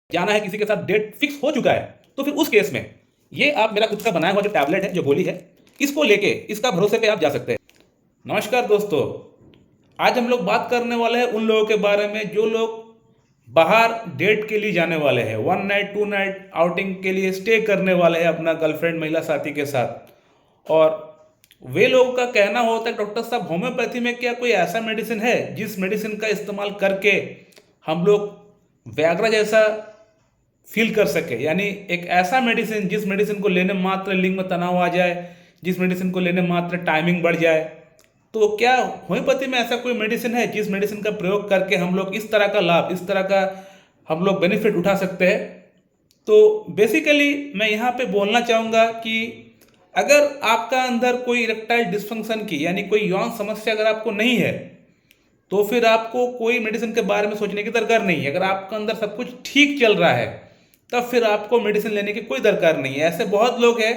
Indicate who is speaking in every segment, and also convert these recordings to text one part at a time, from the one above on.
Speaker 1: जाना है किसी के साथ, डेट फिक्स हो चुका है, तो फिर उस केस में ये आप मेरा खुद का बनाया हुआ जो टैबलेट है, जो गोली है, इसको लेके इसका भरोसे पे आप जा सकते हैं। नमस्कार दोस्तों, आज हम लोग बात करने वाले हैं उन लोगों के बारे में जो लोग बाहर डेट के लिए जाने वाले हैं, 1 नाइट 2 नाइट आउटिंग के लिए स्टे करने वाले हैं अपना गर्लफ्रेंड महिला साथी के साथ। और वे लोगों का कहना होता है, डॉक्टर साहब होम्योपैथी में क्या कोई ऐसा मेडिसिन है जिस मेडिसिन का इस्तेमाल करके हम लोग व्याग्रा जैसा फील कर सके, यानी एक ऐसा मेडिसिन जिस मेडिसिन को लेने मात्र लिंग में तनाव आ जाए, जिस मेडिसिन को लेने मात्र टाइमिंग बढ़ जाए। तो क्या होम्योपैथी में ऐसा कोई मेडिसिन है जिस मेडिसिन का प्रयोग करके हम लोग इस तरह का लाभ, इस तरह का हम लोग बेनिफिट उठा सकते हैं? तो बेसिकली मैं यहाँ पे बोलना चाहूँगा कि अगर आपका अंदर कोई इरेक्टाइल डिस्फंक्शन की यानी कोई यौन समस्या अगर आपको नहीं है, तो फिर आपको कोई मेडिसिन के बारे में सोचने की दरकार नहीं है। अगर आपका अंदर सब कुछ ठीक चल रहा है, तब फिर आपको मेडिसिन लेने की कोई दरकार नहीं है। ऐसे बहुत लोग हैं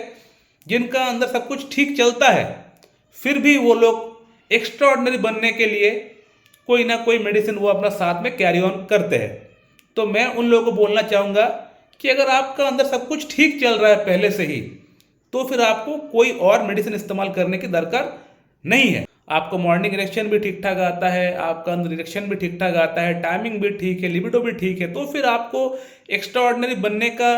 Speaker 1: जिनका अंदर सब कुछ ठीक चलता है, फिर भी वो लोग एक्स्ट्राऑर्डिनरी बनने के लिए कोई ना कोई मेडिसिन वो अपना साथ में कैरी ऑन करते हैं। तो मैं उन लोगों को बोलना चाहूँगा कि अगर आपका अंदर सब कुछ ठीक चल रहा है पहले से ही, तो फिर आपको कोई और मेडिसिन इस्तेमाल करने की दरकार नहीं है। आपको मॉर्निंग इरेक्शन भी ठीक ठाक आता है, आपका अंदर इरेक्शन भी ठीक ठाक आता है, टाइमिंग भी ठीक है, लिबिडो भी ठीक है, तो फिर आपको एक्स्ट्रा ऑर्डिनरी बनने का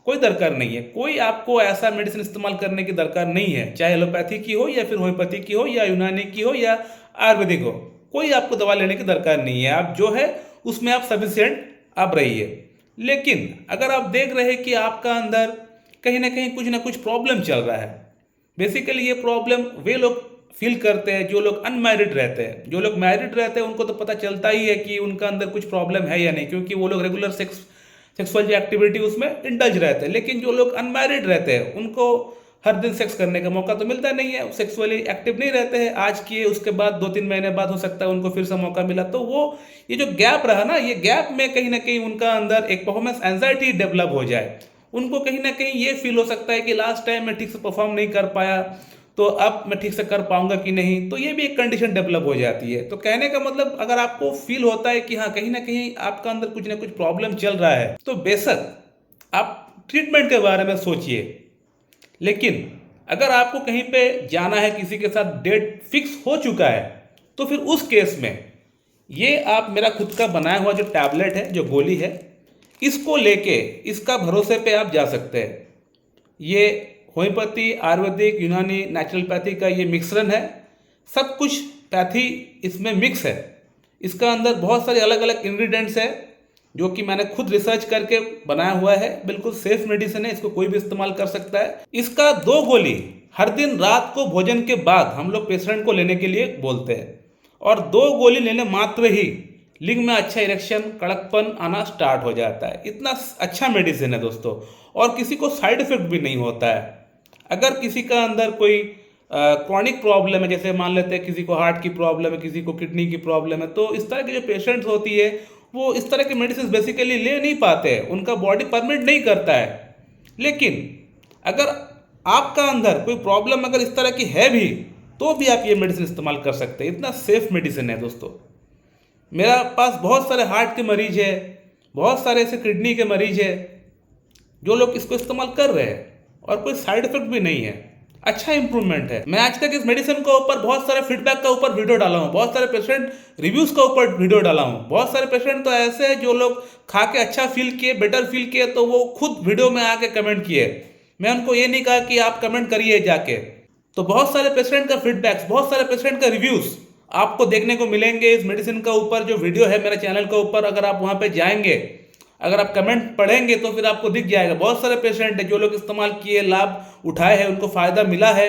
Speaker 1: कोई दरकार नहीं है। कोई आपको ऐसा मेडिसिन इस्तेमाल करने की दरकार नहीं है, चाहे एलोपैथी की हो या फिर होम्योपैथी की हो या यूनानी की हो या आयुर्वेदिक हो, कोई आपको दवा लेने की दरकार नहीं है। आप जो है उसमें आप सफिशिएंट आप रहिए। लेकिन अगर आप देख रहे हैं कि आपका अंदर कहीं ना कुछ प्रॉब्लम चल रहा है, बेसिकली ये प्रॉब्लम वे लोग फील करते हैं जो लोग अनमैरिड रहते हैं। जो लोग मैरिड रहते हैं उनको तो पता चलता ही है कि उनका अंदर कुछ प्रॉब्लम है या नहीं, क्योंकि वो लोग रेगुलर सेक्सुअल एक्टिविटी उसमें इंडल्ज रहते हैं। लेकिन जो लोग अनमैरिड रहते हैं उनको हर दिन सेक्स करने का मौका तो मिलता नहीं है, सेक्सुअली एक्टिव नहीं रहते हैं। आज किए उसके बाद 2-3 महीने बाद हो सकता है उनको फिर से मौका मिला, तो वो ये जो गैप रहा ना, ये गैप में कहीं ना कहीं उनका अंदर एक परफॉर्मेंस एंजाइटी डेवलप हो जाए। उनको कहीं ना कहीं ये फील हो सकता है कि लास्ट टाइम मैं ठीक से परफॉर्म नहीं कर पाया, तो अब मैं ठीक से कर पाऊंगा कि नहीं, तो ये भी एक कंडीशन डेवलप हो जाती है। तो कहने का मतलब, अगर आपको फील होता है कि हाँ कहीं ना कहीं आपका अंदर कुछ ना कुछ प्रॉब्लम चल रहा है, तो बेशक आप ट्रीटमेंट के बारे में सोचिए। लेकिन अगर आपको कहीं पे जाना है, किसी के साथ डेट फिक्स हो चुका है, तो फिर उस केस में ये आप मेरा खुद का बनाया हुआ जो टैबलेट है, जो गोली है, इसको लेके इसका भरोसे पे आप जा सकते हैं। ये होम्योपैथी, आयुर्वेदिक, यूनानी, नेचुरलपैथी का ये मिश्रण है। सब कुछ पैथी इसमें मिक्स है। इसका अंदर बहुत सारे अलग अलग इंग्रेडिएंट्स है जो कि मैंने खुद रिसर्च करके बनाया हुआ है। बिल्कुल सेफ मेडिसिन है, इसको कोई भी इस्तेमाल कर सकता है। इसका 2 गोली हर दिन रात को भोजन के बाद हम लोग पेशेंट को लेने के लिए बोलते हैं, और 2 गोली लेने मात्र ही लिंग में अच्छा इरेक्शन, कड़कपन आना स्टार्ट हो जाता है। इतना अच्छा मेडिसिन है दोस्तों, और किसी को साइड इफेक्ट भी नहीं होता है। अगर किसी का अंदर कोई क्रॉनिक प्रॉब्लम है, जैसे मान लेते हैं किसी को हार्ट की प्रॉब्लम है, किसी को किडनी की प्रॉब्लम है, तो इस तरह की जो पेशेंट्स होती है वो इस तरह की मेडिसिन बेसिकली ले नहीं पाते हैं, उनका बॉडी परमिट नहीं करता है। लेकिन अगर आपका अंदर कोई प्रॉब्लम अगर इस तरह की है भी, तो भी आप ये मेडिसिन इस्तेमाल कर सकते हैं। इतना सेफ मेडिसिन है दोस्तों। मेरा पास बहुत सारे हार्ट के मरीज है, बहुत सारे ऐसे किडनी के मरीज है जो लोग इसको इस्तेमाल कर रहे हैं और कोई साइड इफेक्ट भी नहीं है, अच्छा इंप्रूवमेंट है। मैं आज तक इस मेडिसिन के ऊपर बहुत सारे फीडबैक का ऊपर वीडियो डाला हूँ, बहुत सारे पेशेंट रिव्यूज का ऊपर वीडियो डाला हूँ। बहुत सारे पेशेंट तो ऐसे हैं जो लोग खा के अच्छा फील किए, बेटर फील किए, तो वो खुद वीडियो में आके कमेंट किए। मैं उनको ये नहीं कहा कि आप कमेंट करिए जाके। तो बहुत सारे पेशेंट का फीडबैक्स, बहुत सारे पेशेंट का रिव्यूज आपको देखने को मिलेंगे इस मेडिसिन का ऊपर जो वीडियो है मेरे चैनल के ऊपर। अगर आप वहाँ पे जाएंगे, अगर आप कमेंट पढ़ेंगे तो फिर आपको दिख जाएगा। बहुत सारे पेशेंट हैं जो लोग इस्तेमाल किए, लाभ उठाए हैं, उनको फायदा मिला है,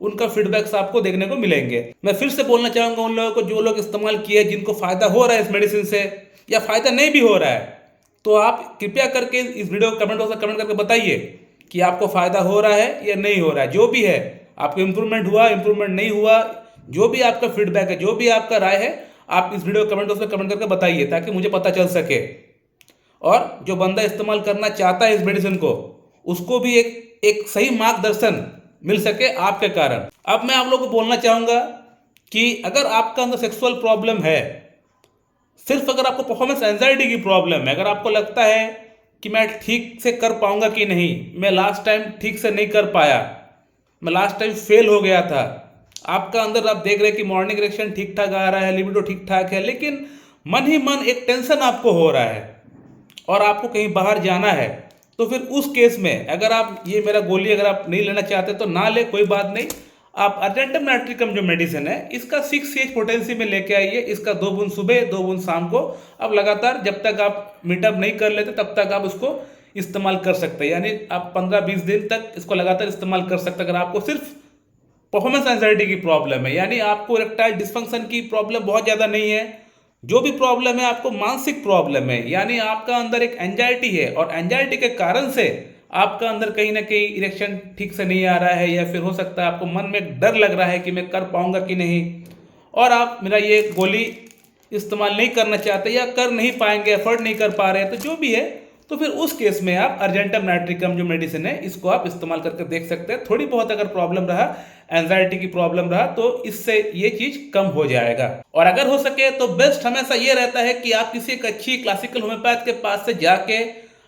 Speaker 1: उनका फीडबैक्स आपको देखने को मिलेंगे। मैं फिर से बोलना चाहूंगा उन लोगों को जो लोग इस्तेमाल किए, जिनको फायदा हो रहा है इस मेडिसिन से या फायदा नहीं भी हो रहा है, तो आप कृपया करके इस वीडियो को कमेंट बॉक्स में कमेंट करके बताइए कि आपको फायदा हो रहा है या नहीं हो रहा है। जो भी है, आपको इंप्रूवमेंट हुआ, इंप्रूवमेंट नहीं हुआ, जो भी आपका फीडबैक है, जो भी आपका राय है, आप इस वीडियो को कमेंट बॉक्स में कमेंट करके बताइए, ताकि मुझे पता चल सके। और जो बंदा इस्तेमाल करना चाहता है इस मेडिसिन को, उसको भी एक सही मार्गदर्शन मिल सके आपके कारण। अब मैं आप लोगों को बोलना चाहूंगा कि अगर आपका अंदर सेक्सुअल प्रॉब्लम है, सिर्फ अगर आपको परफॉर्मेंस एंजाइटी की प्रॉब्लम है, अगर आपको लगता है कि मैं ठीक से कर पाऊंगा कि नहीं। मैं लास्ट टाइम ठीक से नहीं कर पाया, मैं लास्ट टाइम फेल हो गया था। आपका अंदर आप देख रहे हैं कि मॉर्निंग इरेक्शन ठीक ठाक आ रहा है, लिबिडो ठीक ठाक है, लेकिन मन ही मन एक टेंशन आपको हो रहा है और आपको कहीं बाहर जाना है। तो फिर उस केस में अगर आप ये मेरा गोली अगर आप नहीं लेना चाहते तो ना ले, कोई बात नहीं। आप अर्जेंटम नाइट्रिकम जो मेडिसिन है इसका 6 पोटेंसी में लेके आइए। इसका 2 बूंद सुबह 2 बूंद शाम को आप लगातार जब तक आप मीटअप नहीं कर लेते तब तक आप उसको इस्तेमाल कर सकते हैं। यानी आप 15-20 दिन तक इसको लगातार इस्तेमाल कर सकते हैं। अगर आपको सिर्फ परफॉर्मेंस एंजाइटी की प्रॉब्लम है, यानी आपको इरेक्टाइल डिस्फंक्शन की प्रॉब्लम बहुत ज़्यादा नहीं है, जो भी प्रॉब्लम है आपको मानसिक प्रॉब्लम है, यानी आपका अंदर एक एंजाइटी है और एंजाइटी के कारण से आपका अंदर कहीं ना कहीं इरेक्शन ठीक से नहीं आ रहा है, या फिर हो सकता है आपको मन में एक डर लग रहा है कि मैं कर पाऊंगा कि नहीं, और आप मेरा ये गोली इस्तेमाल नहीं करना चाहते या कर नहीं पाएंगे, एफर्ट नहीं कर पा रहे हैं, तो जो भी है, तो फिर उस केस में आप अर्जेंटम नाइट्रिकम जो मेडिसिन है इसको आप इस्तेमाल करके देख सकते हैं। थोड़ी बहुत अगर प्रॉब्लम रहा, एंजाइटी की प्रॉब्लम रहा, तो इससे ये चीज कम हो जाएगा। और अगर हो सके तो बेस्ट हमेशा ये रहता है कि आप किसी एक अच्छी क्लासिकल होम्योपैथ के पास से जाके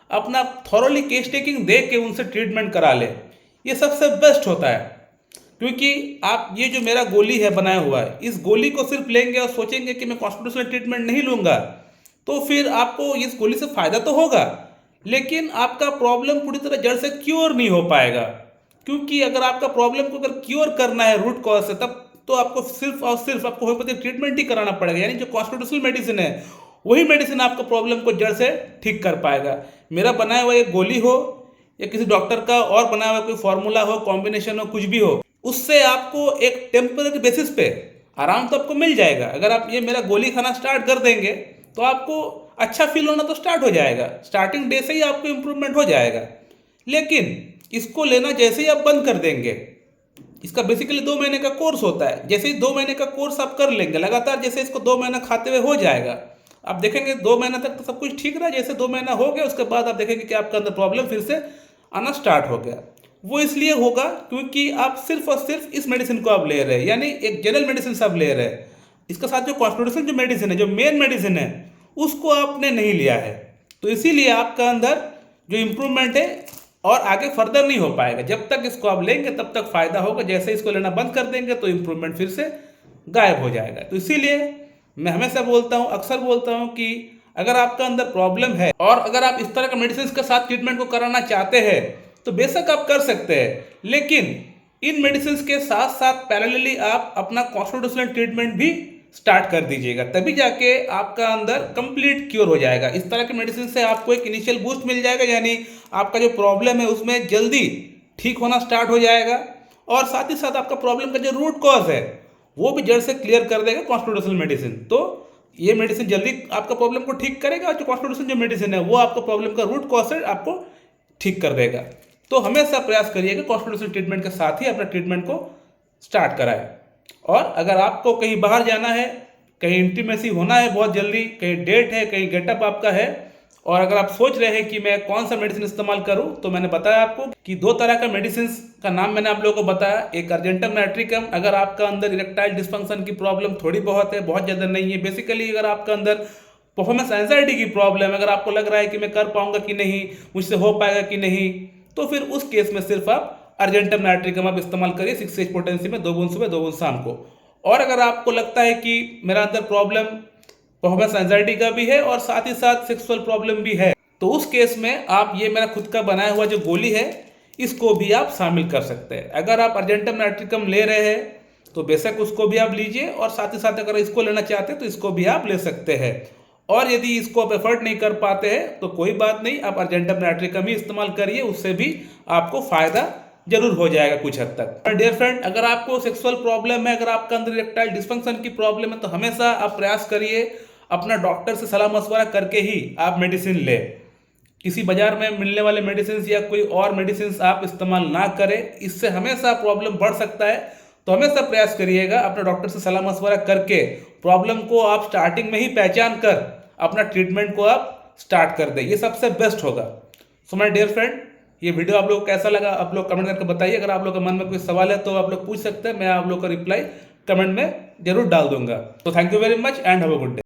Speaker 1: अपना थॉरोली केस टेकिंग दे के उनसे ट्रीटमेंट करा ले। ये सबसे बेस्ट होता है, क्योंकि आप ये जो मेरा गोली है बनाया हुआ है, इस गोली को सिर्फ लेंगे और सोचेंगे कि मैं कॉन्स्टिट्यूशनल ट्रीटमेंट नहीं लूंगा, तो फिर आपको इस गोली से फायदा तो होगा, लेकिन आपका प्रॉब्लम पूरी तरह जड़ से क्योर नहीं हो पाएगा। क्योंकि अगर आपका प्रॉब्लम को अगर क्योर करना है रूट कॉज से, तब तो आपको सिर्फ और सिर्फ आपको होम्योपैथिक ट्रीटमेंट ही कराना पड़ेगा। यानी जो कॉन्स्टिट्यूशनल मेडिसिन है वही मेडिसिन आपका प्रॉब्लम को जड़ से ठीक कर पाएगा। मेरा बनाया हुआ एक गोली हो या किसी डॉक्टर का और बनाया हुआ कोई फॉर्मूला हो, कॉम्बिनेशन हो, कुछ भी हो, उससे आपको एक टेम्पररी बेसिस पे आराम तो आपको मिल जाएगा। अगर आप ये मेरा गोली खाना स्टार्ट कर देंगे तो आपको अच्छा फील होना तो स्टार्ट हो जाएगा, स्टार्टिंग डे से ही आपको इंप्रूवमेंट हो जाएगा। लेकिन इसको लेना जैसे ही आप बंद कर देंगे, इसका बेसिकली 2 महीने का कोर्स होता है, जैसे ही 2 महीने का कोर्स आप कर लेंगे लगातार, जैसे इसको 2 महीना खाते हुए हो जाएगा, आप देखेंगे 2 महीना तक तो सब कुछ ठीक रहा। जैसे 2 महीना हो गया उसके बाद आप देखेंगे कि आपका अंदर प्रॉब्लम फिर से आना स्टार्ट हो गया। वो इसलिए होगा क्योंकि आप सिर्फ और सिर्फ इस मेडिसिन को आप ले रहे हैं, यानी एक जनरल मेडिसिन सब ले रहे हैं। इसके साथ जो कॉन्स्टिट्यूशनल जो मेडिसिन है, जो मेन मेडिसिन है, उसको आपने नहीं लिया है, तो इसीलिए आपका अंदर जो इम्प्रूवमेंट है और आगे फर्दर नहीं हो पाएगा। जब तक इसको आप लेंगे तब तक फायदा होगा, जैसे इसको लेना बंद कर देंगे तो इम्प्रूवमेंट फिर से गायब हो जाएगा। तो इसीलिए मैं हमेशा बोलता हूँ, अक्सर बोलता हूँ कि अगर आपका अंदर प्रॉब्लम है और अगर आप इस तरह का मेडिसिन के साथ ट्रीटमेंट को कराना चाहते हैं तो बेशक आप कर सकते हैं, लेकिन इन मेडिसिन के साथ साथ पैरेलली आप अपना कॉन्स्टिट्यूशनल ट्रीटमेंट भी स्टार्ट कर दीजिएगा, तभी जाके आपका अंदर कंप्लीट क्योर हो जाएगा। इस तरह के मेडिसिन से आपको एक इनिशियल बूस्ट मिल जाएगा, यानी आपका जो प्रॉब्लम है उसमें जल्दी ठीक होना स्टार्ट हो जाएगा, और साथ ही साथ आपका प्रॉब्लम का जो रूट कॉज है वो भी जड़ से क्लियर कर देगा कॉन्स्टिट्यूशनल मेडिसिन। तो ये मेडिसिन जल्दी आपका प्रॉब्लम को ठीक करेगा, और जो कॉन्स्टिट्यूशन जो मेडिसिन है वो आपका प्रॉब्लम का रूट कॉज है आपको ठीक कर देगा। तो हमेशा प्रयास करिएगा कॉन्स्टिट्यूशनल ट्रीटमेंट के साथ ही अपना ट्रीटमेंट को स्टार्ट कराएं। और अगर आपको कहीं बाहर जाना है, कहीं इंटीमेसी होना है बहुत जल्दी, कहीं डेट है, कहीं गेटअप आपका है, और अगर आप सोच रहे हैं कि मैं कौन सा मेडिसिन इस्तेमाल करूं, तो मैंने बताया आपको कि 2 तरह का मेडिसिन का नाम मैंने आप लोगों को बताया। एक अर्जेंटम नाइट्रिकम, अगर आपका अंदर इरेक्टाइल डिस्फंक्शन की प्रॉब्लम थोड़ी बहुत है, बहुत ज़्यादा नहीं है, बेसिकली अगर आपका अंदर परफॉर्मेंस एंजाइटी की प्रॉब्लम, अगर आपको लग रहा है कि मैं कर पाऊंगा कि नहीं, मुझसे हो पाएगा कि नहीं, तो फिर उस केस में सिर्फ आप अर्जेंटम नाइट्रिकम आप इस्तेमाल करिए 6 पोटेंसी में 2 बूंद सुबह 2 बूंद शाम को। और अगर आपको लगता है कि मेरा अंदर प्रॉब्लम परफॉर्मेंस एंजाइटी का भी है और साथ ही साथ सेक्सुअल प्रॉब्लम भी है, तो उस केस में आप ये मेरा खुद का बनाया हुआ जो गोली है इसको भी आप शामिल कर सकते हैं। अगर आप अर्जेंटम नाइट्रिकम ले रहे हैं तो बेशक उसको भी आप लीजिए, और साथ ही साथ अगर इसको लेना चाहते हैं तो इसको भी आप ले सकते हैं। और यदि इसको आप एफर्ट नहीं कर पाते हैं तो कोई बात नहीं, आप अर्जेंटम नाइट्रिकम ही इस्तेमाल करिए, उससे भी आपको फायदा जरूर हो जाएगा कुछ हद तक। डियर फ्रेंड, अगर आपको सेक्सुअल प्रॉब्लम है, अगर आपका अंदर इरेक्टाइल डिस्फंक्शन की प्रॉब्लम है, तो हमेशा आप प्रयास करिए अपना डॉक्टर से सलाह मशवरा करके ही आप मेडिसिन ले। किसी बाजार में मिलने वाले मेडिसिन या कोई और मेडिसिन आप इस्तेमाल ना करें, इससे हमेशा प्रॉब्लम बढ़ सकता है। तो हमेशा प्रयास करिएगा अपने डॉक्टर से सलाह मशवरा करके प्रॉब्लम को आप स्टार्टिंग में ही पहचान कर अपना ट्रीटमेंट को आप स्टार्ट कर दें, ये सबसे बेस्ट होगा। सो माय डियर फ्रेंड, ये वीडियो आप लोग को कैसा लगा आप लोग कमेंट करके बताइए। अगर आप लोग के मन में कोई सवाल है तो आप लोग पूछ सकते हैं, मैं आप लोग का रिप्लाई कमेंट में जरूर डाल दूंगा। तो thank you very much and have a good day.